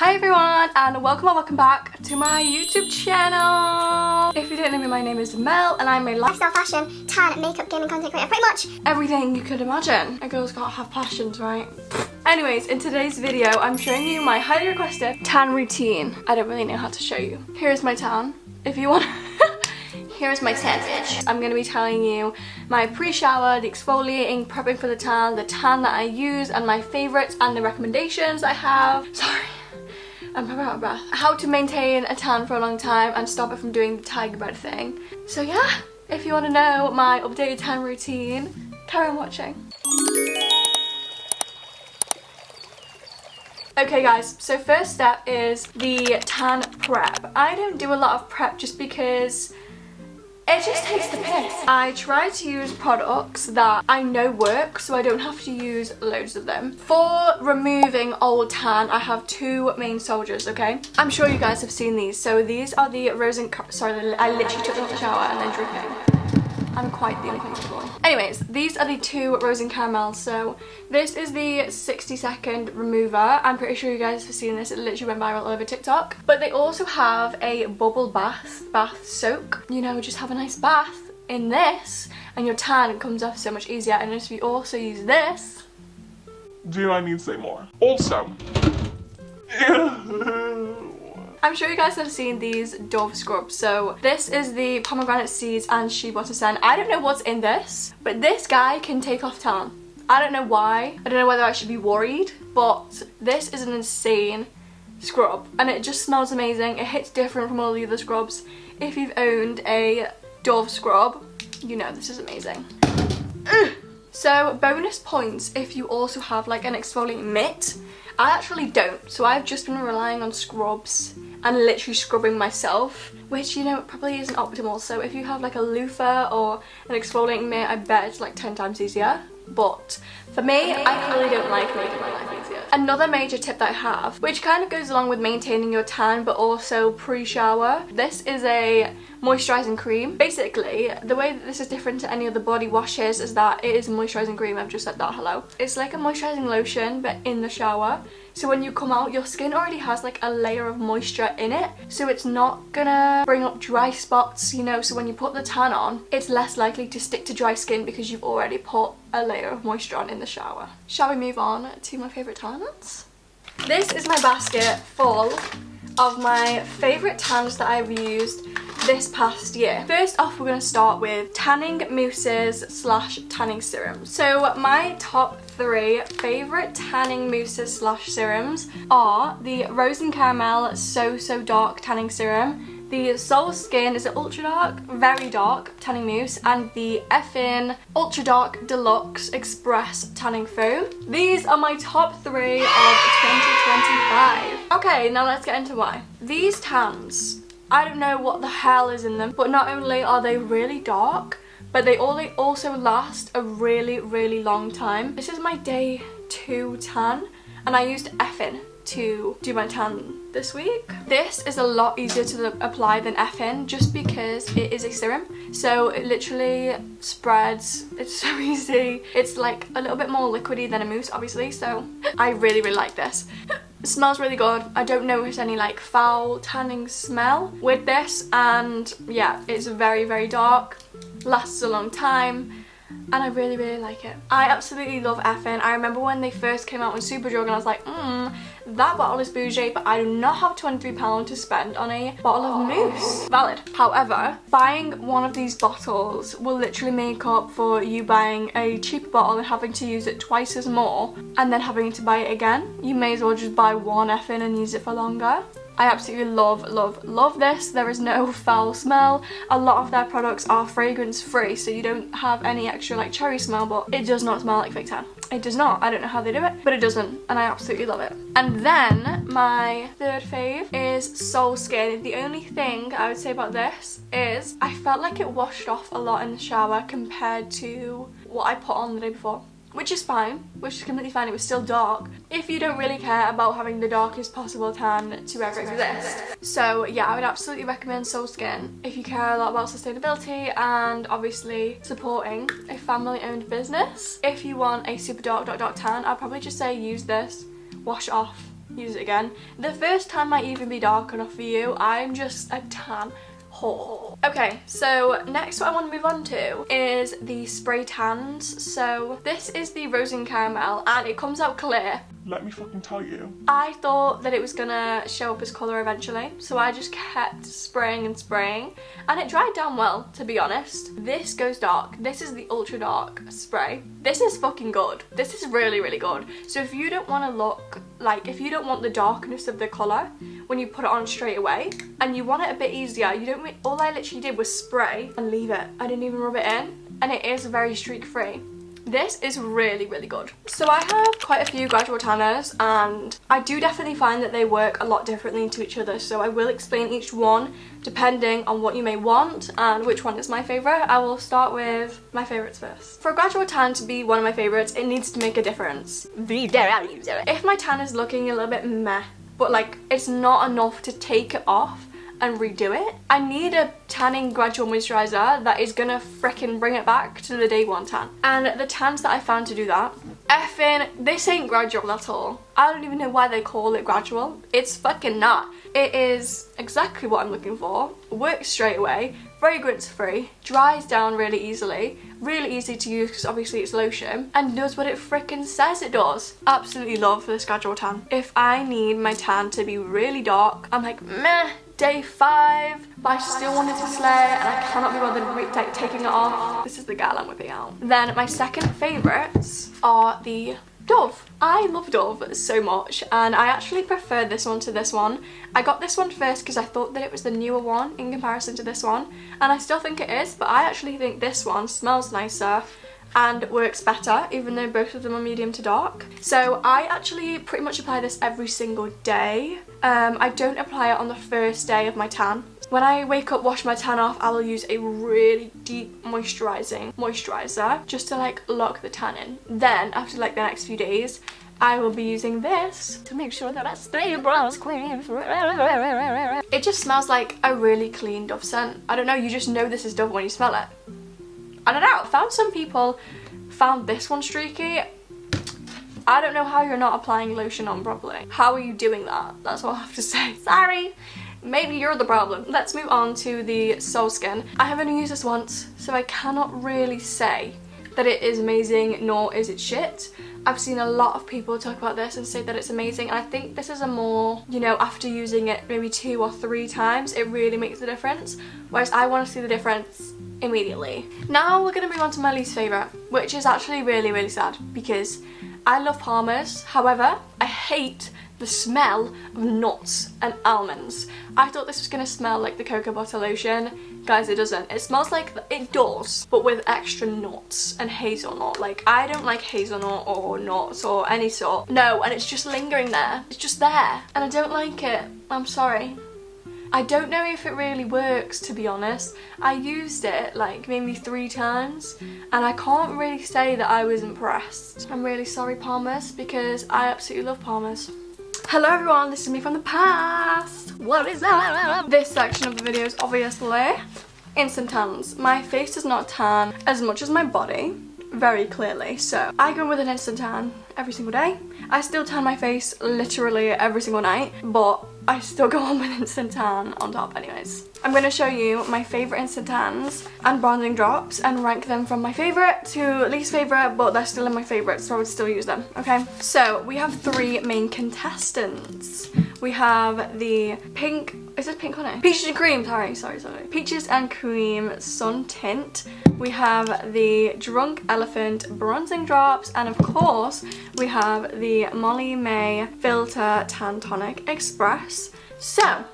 Hi everyone, and welcome back to my YouTube channel. If you don't know me, my name is Mel and I'm a lifestyle, fashion, tan, makeup, gaming content creator, pretty much everything you could imagine. A girl's gotta have passions, right? Anyways, in today's video, I'm showing you my highly requested tan routine. I don't really know how to show you. Here's my tan, if you want. Here's my tan bitch. I'm going to be telling you my pre-shower, the exfoliating, prepping for the tan that I use, and my favourites and the recommendations I have. Sorry, I'm probably out of breath. How to maintain a tan for a long time and stop it from doing the tiger bread thing. So yeah, if you want to know my updated tan routine, carry on watching. Okay guys, so first step is the tan prep. I don't do a lot of prep just because it just takes the piss. I try to use products that I know work so I don't have to use loads of them. For removing old tan, I have two main soldiers, okay? I'm sure you guys have seen these. So these are the sorry, I literally took them out the shower and then dripping. I'm quite the uncomfortable. Anyways, these are the two rose caramels. So this is the 60-second remover. I'm pretty sure you guys have seen this. It literally went viral all over TikTok. But they also have a bubble bath soak. You know, just have a nice bath in this and your tan comes off so much easier. And if you also use this, do I need to say more? Also, I'm sure you guys have seen these Dove scrubs. So this is the pomegranate seeds and shea butter scent. I don't know what's in this, but this guy can take off tan. I don't know why. I don't know whether I should be worried, but this is an insane scrub and it just smells amazing. It hits different from all the other scrubs. If you've owned a Dove scrub, you know this is amazing. So bonus points if you also have like an exfoliating mitt. I actually don't, so I've just been relying on scrubs and literally scrubbing myself, which, you know, probably isn't optimal. So if you have like a loofah or an exfoliating mitt, I bet it's like 10 times easier. But for me, I really don't like making my life easier. Another major tip that I have, which kind of goes along with maintaining your tan but also pre-shower, this is a moisturising cream. Basically, the way that this is different to any other body washes is that it is a moisturising cream. I've just said that, hello. It's like a moisturising lotion but in the shower. So when you come out, your skin already has like a layer of moisture in it. So it's not gonna bring up dry spots, you know. So when you put the tan on, it's less likely to stick to dry skin because you've already put a layer of moisture on in the shower. Shall we move on to my favourite tans? This is my basket full of my favourite tans that I've used this past year. First off, we're going to start with tanning mousses / tanning serums. So my top 3 favourite tanning mousses / serums are the Rose and Caramel So Dark Tanning Serum, the Soleskin, is it ultra dark? Very dark tanning mousse, and the effn Ultra Dark Deluxe Express Tanning Foam. These are my top 3 of 2025. Okay, now let's get into why. These tans, I don't know what the hell is in them, but not only are they really dark, but they also last a really long time. This is my day 2 tan, and I used effn to do my tan this week. This is a lot easier to apply than effn just because it is a serum. So it literally spreads, it's so easy. It's like a little bit more liquidy than a mousse, obviously, so I really like this. It smells really good. I don't notice any like foul tanning smell with this, and yeah, it's very dark, lasts a long time, and I really like it. I absolutely love effn. I remember when they first came out in Superdrug and I was like, that bottle is bougie, but I do not have £23 to spend on a bottle of mousse. Valid. However, buying one of these bottles will literally make up for you buying a cheaper bottle and having to use it twice as more and then having to buy it again. You may as well just buy one effn and use it for longer. I absolutely love this. There is no foul smell. A lot of their products are fragrance free, so you don't have any extra like cherry smell, but it does not smell like fake tan. It does not. I don't know how they do it, but it doesn't, and I absolutely love it. And then my third fave is Soleskin. The only thing I would say about this is I felt like it washed off a lot in the shower compared to what I put on the day before. Which is fine, which is completely fine. It was still dark. If you don't really care about having the darkest possible tan to ever exist. So yeah, I would absolutely recommend Soleskin if you care a lot about sustainability and obviously supporting a family owned business. If you want a super dark tan, I'd probably just say use this, wash it off, use it again. The first tan might even be dark enough for you. I'm just a tan whore. Okay, so next what I want to move on to is the spray tans. So this is the Rose and Caramel and it comes out clear. Let me fucking tell you. I thought that it was gonna show up as colour eventually, so I just kept spraying and spraying, and it dried down well, to be honest. This goes dark. This is the ultra dark spray. This is fucking good. This is really, really good. So if you don't want to look like, if you don't want the darkness of the colour when you put it on straight away, and you want it a bit easier, you don't. All I literally did was spray and leave it. I didn't even rub it in, and it is very streak free. This is really, really good. So I have quite a few gradual tanners and I do definitely find that they work a lot differently to each other. So I will explain each one depending on what you may want and which one is my favourite. I will start with my favourites first. For a gradual tan to be one of my favourites, it needs to make a difference. If my tan is looking a little bit meh, but like it's not enough to take it off and redo it, I need a tanning gradual moisturiser that is gonna frickin' bring it back to the day one tan. And the tans that I found to do that, effin', this ain't gradual at all. I don't even know why they call it gradual. It's fucking not. It is exactly what I'm looking for. Works straight away, fragrance free, dries down really easily, really easy to use because obviously it's lotion, and does what it frickin' says it does. Absolutely love this gradual tan. If I need my tan to be really dark, I'm like meh, day 5, but I still want it to slay and I cannot be bothered taking it off. This is the gal I'm whipping out. Then my second favourites are the Dove. I love Dove so much and I actually prefer this one to this one. I got this one first because I thought that it was the newer one in comparison to this one, and I still think it is, but I actually think this one smells nicer and works better, even though both of them are medium to dark. So I actually pretty much apply this every single day. I don't apply it on the first day of my tan. When I wake up, wash my tan off, I will use a really deep moisturiser just to like lock the tan in. Then after like the next few days, I will be using this to make sure that I stay brows clean forever. It just smells like a really clean Dove scent. I don't know, you just know this is Dove when you smell it. I don't know, I found some people found this one streaky. I don't know how you're not applying lotion on properly. How are you doing that? That's all I have to say. Sorry, maybe you're the problem. Let's move on to the soleskin. I have only used this once, so I cannot really say that it is amazing nor is it shit. I've seen a lot of people talk about this and say that it's amazing, and I think this is a more, you know, after using it maybe 2 or 3 times, it really makes a difference, whereas I want to see the difference immediately. Now we're going to move on to my least favourite, which is actually really, really sad because I love Palmer's. However, I hate the smell of nuts and almonds. I thought this was going to smell like the cocoa butter lotion. Guys, it doesn't. It smells like it does, but with extra nuts and hazelnut. Like, I don't like hazelnut or nuts or any sort. No, and it's just lingering there. It's just there, and I don't like it. I'm sorry. I don't know if it really works, to be honest. I used it like maybe 3 times and I can't really say that I was impressed. I'm really sorry, Palmer's, because I absolutely love Palmer's. Hello everyone, this is me from the past. What is that? This section of the video is obviously instant tans. My face does not tan as much as my body, very clearly, so I go with an instant tan every single day. I still tan my face literally every single night, but I still go on with instant tan on top anyways. I'm going to show you my favourite instant tans and bronzing drops and rank them from my favourite to least favourite, but they're still in my favourites, so I would still use them, okay? So we have 3 main contestants. We have the pink, is it pink honey? Peaches and cream, sorry. Peaches and cream sun tint. We have the Drunk Elephant bronzing drops, and of course we have the Molly-Mae Filter Tan Tonic Express. So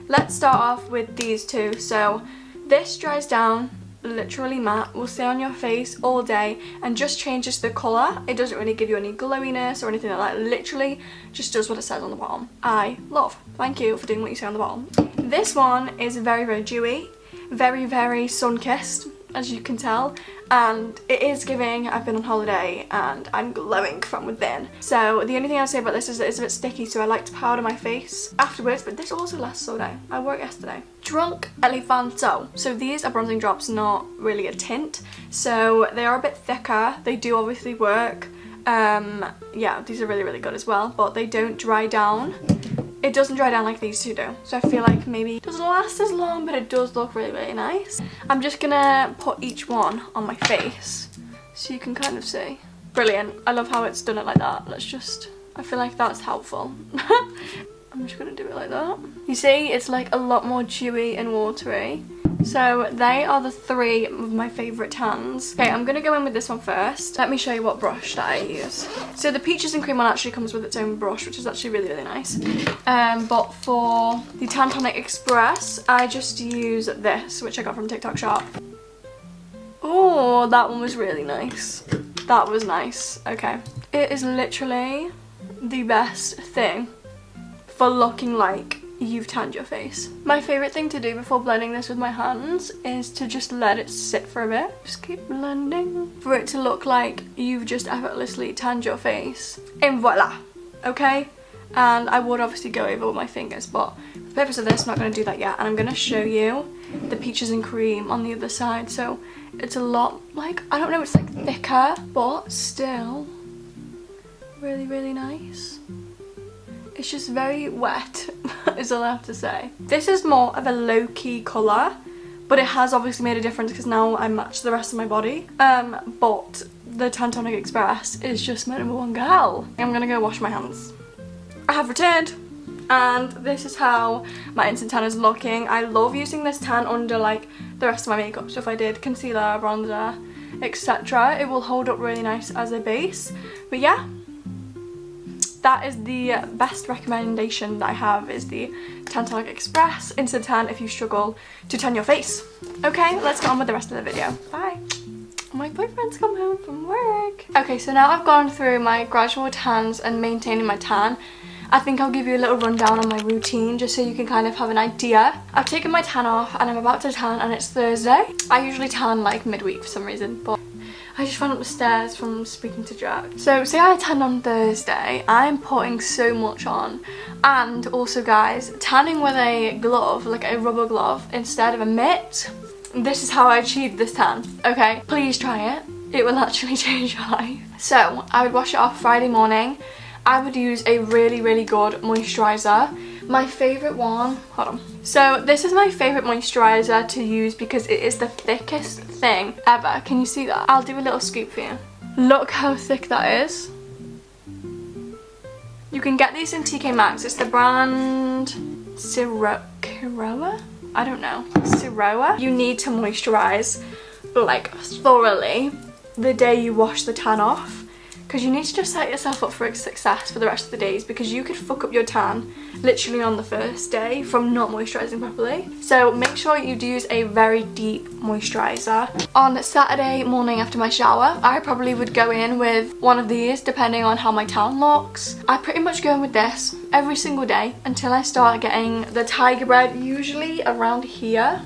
let's start off with these 2. So this dries down literally matte, will stay on your face all day and just changes the colour. It doesn't really give you any glowiness or anything like that. It literally just does what it says on the bottom. I love. Thank you for doing what you say on the bottom. This one is very, very dewy, very, very sun-kissed, as you can tell, and it is giving I've been on holiday and I'm glowing from within. So the only thing I'll say about this is that it's a bit sticky, so I like to powder my face afterwards, but this also lasts all day. I wore it yesterday. Drunk Elefanto. So these are bronzing drops, not really a tint, so they are a bit thicker. They do obviously work. Yeah, these are really good as well, but they don't dry down. It doesn't dry down like these two do, so I feel like maybe it doesn't last as long, but it does look really nice. I'm just gonna put each one on my face so you can kind of see. Brilliant. I love how it's done it like that. I feel like that's helpful. I'm just gonna do it like that. You see, it's like a lot more dewy and watery. So they are the 3 of my favourite tans. Okay, I'm gonna go in with this one first. Let me show you what brush that I use. So the Peaches and Cream one actually comes with its own brush, which is actually really nice. But for the Tan Tonic Express, I just use this, which I got from TikTok Shop. Oh, that one was really nice. That was nice. Okay. It is literally the best thing for looking like you've tanned your face. My favourite thing to do before blending this with my hands is to just let it sit for a bit. Just keep blending for it to look like you've just effortlessly tanned your face. And voila. Okay? And I would obviously go over with my fingers, but for the purpose of this, I'm not going to do that yet. And I'm going to show you the Peaches and Cream on the other side. So it's a lot like, I don't know, it's like thicker, but still really nice. It's just very wet, is all I have to say. This is more of a low-key colour, but it has obviously made a difference because now I match the rest of my body. But the Tan Tonic Express is just my #1 girl. I'm gonna go wash my hands. I have returned, and this is how my instant tan is looking. I love using this tan under like the rest of my makeup. So if I did concealer, bronzer, etc., it will hold up really nice as a base. But yeah, that is the best recommendation that I have, is the Tan Tonic Express Instant Tan if you struggle to tan your face. Okay, let's get on with the rest of the video. Bye. My boyfriend's come home from work. Okay, so now I've gone through my gradual tans and maintaining my tan. I think I'll give you a little rundown on my routine just so you can kind of have an idea. I've taken my tan off and I'm about to tan, and it's Thursday. I usually tan like midweek for some reason, but I just ran up the stairs from speaking to Jack. So say I tan on Thursday, I'm putting so much on. And also guys, tanning with a glove, like a rubber glove, instead of a mitt, this is how I achieved this tan. Okay, please try it. It will actually change your life. So I would wash it off Friday morning. I would use a really good moisturiser. My favourite one, hold on. So this is my favourite moisturiser to use because it is the thickest thing ever. Can you see that? I'll do a little scoop for you. Look how thick that is. You can get these in TK Maxx. It's the brand Ciroa? I don't know. Ciroa. You need to moisturise like thoroughly the day you wash the tan off, because you need to just set yourself up for success for the rest of the days, because you could fuck up your tan literally on the first day from not moisturising properly. So make sure you do use a very deep moisturiser. On Saturday morning after my shower, I probably would go in with one of these depending on how my tan looks. I pretty much go in with this every single day until I start getting the tiger bread, usually around here.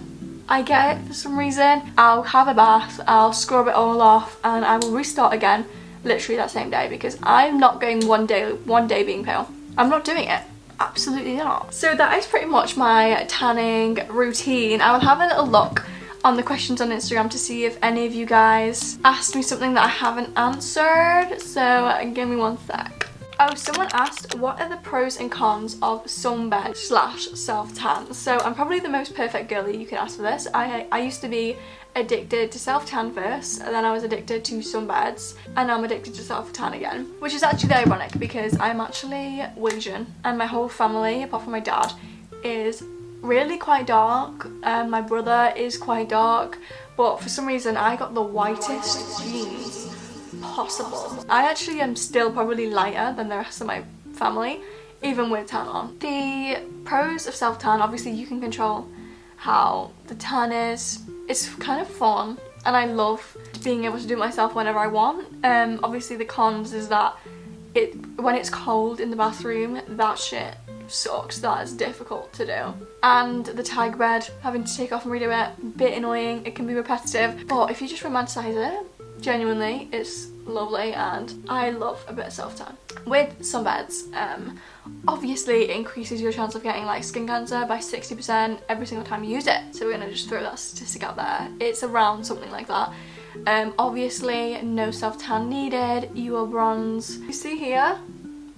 I get it for some reason. I'll have a bath, I'll scrub it all off, and I will restart again literally that same day, because I'm not going one day being pale. I'm not doing it. Absolutely not. So that is pretty much my tanning routine. I will have a little look on the questions on Instagram to see if any of you guys asked me something that I haven't answered. So give me one sec. Oh, someone asked, what are the pros and cons of sunbed / self-tan? So I'm probably the most perfect girly you can ask for this. I used to be addicted to self-tan first, and then I was addicted to sunbeds, and now I'm addicted to self-tan again. Which is actually ironic because I'm actually Asian, and my whole family, apart from my dad, is really quite dark. My brother is quite dark, but for some reason I got the whitest genes possible. I actually am still probably lighter than the rest of my family, even with tan on. The pros of self-tan, obviously you can control how the tan is. It's kind of fun, and I love being able to do it myself whenever I want. Obviously the cons is that when it's cold in the bathroom, that shit sucks. That is difficult to do. And the tiger bread, having to take off and redo it, bit annoying. It can be repetitive, but if you just romanticize it, genuinely, it's lovely, and I love a bit of self-tan. With sunbeds, obviously it increases your chance of getting like skin cancer by 60% every single time you use it. So we're gonna just throw that statistic out there. It's around something like that. Obviously no self-tan needed. You will bronze. You see here,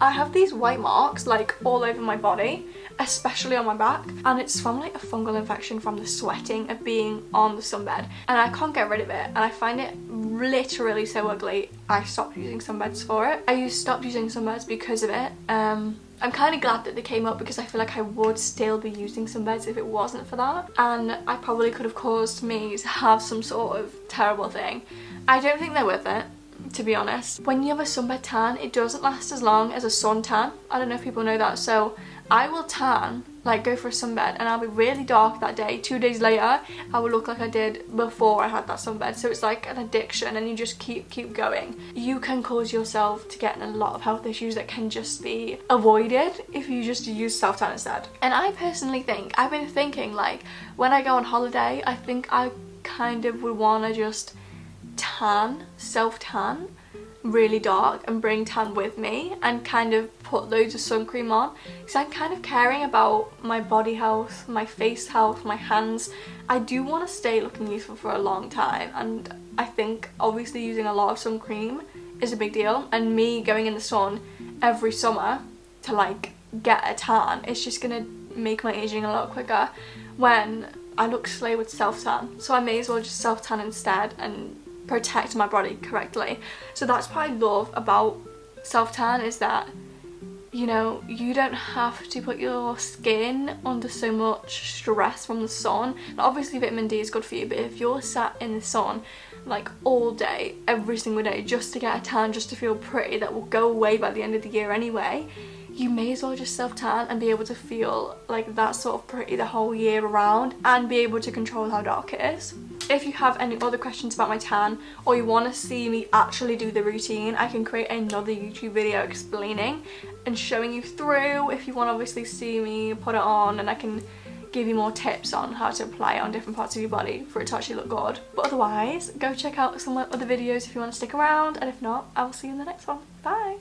I have these white marks like all over my body, especially on my back, and it's from like a fungal infection from the sweating of being on the sunbed, and I can't get rid of it, and I find it literally so ugly. I stopped using sunbeds for it. I stopped using sunbeds because of it. I'm kind of glad that they came up because I feel like I would still be using sunbeds if it wasn't for that, and I probably could have caused me to have some sort of terrible thing. I don't think they're worth it, to be honest. When you have a sunbed tan, it doesn't last as long as a sun tan. I don't know if people know that. So I will tan, like go for a sunbed, and I'll be really dark that day. 2 days later, I will look like I did before I had that sunbed. So it's like an addiction, and you just keep going. You can cause yourself to get in a lot of health issues that can just be avoided if you just use self-tan instead. And I personally think, I've been thinking, like when I go on holiday, I think I kind of would want to just tan, self-tan really dark and bring tan with me and kind of put loads of sun cream on, because I'm kind of caring about my body health, my face health, my hands. I do want to stay looking youthful for a long time, and I think obviously using a lot of sun cream is a big deal, and me going in the sun every summer to like get a tan, it's just gonna make my aging a lot quicker when I look slay with self-tan. So I may as well just self-tan instead and protect my body correctly. So that's what I love about self-tan, is that, you know, you don't have to put your skin under so much stress from the sun. Now, obviously vitamin D is good for you, but if you're sat in the sun like all day, every single day, just to get a tan, just to feel pretty, that will go away by the end of the year anyway, you may as well just self-tan and be able to feel like that sort of pretty the whole year around and be able to control how dark it is. If you have any other questions about my tan, or you want to see me actually do the routine, I can create another YouTube video explaining and showing you through. If you want to obviously see me put it on, and I can give you more tips on how to apply it on different parts of your body for it to actually look good. But otherwise, go check out some other videos if you want to stick around, and if not, I will see you in the next one. Bye!